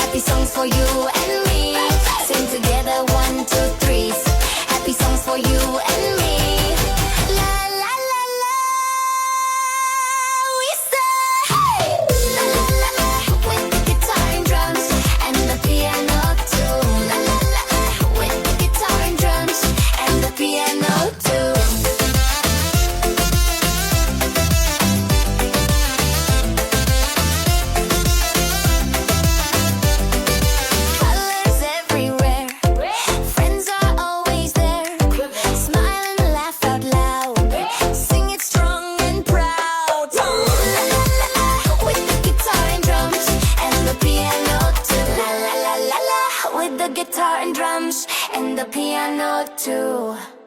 Happy songs for you and me. Sing together, 1, 2, 3. Happy songs for you and me. La la la la. We say hey. La la la la. With the guitar and drums and the piano too. La la la la. With the guitar and drums and the piano too. Colors everywhere. Friends are always there. Smile and laugh out loud. Sing it strong and proud. La la la la. With the guitar and drums and the piano too. La la la la la. With the guitar and drums and the piano too.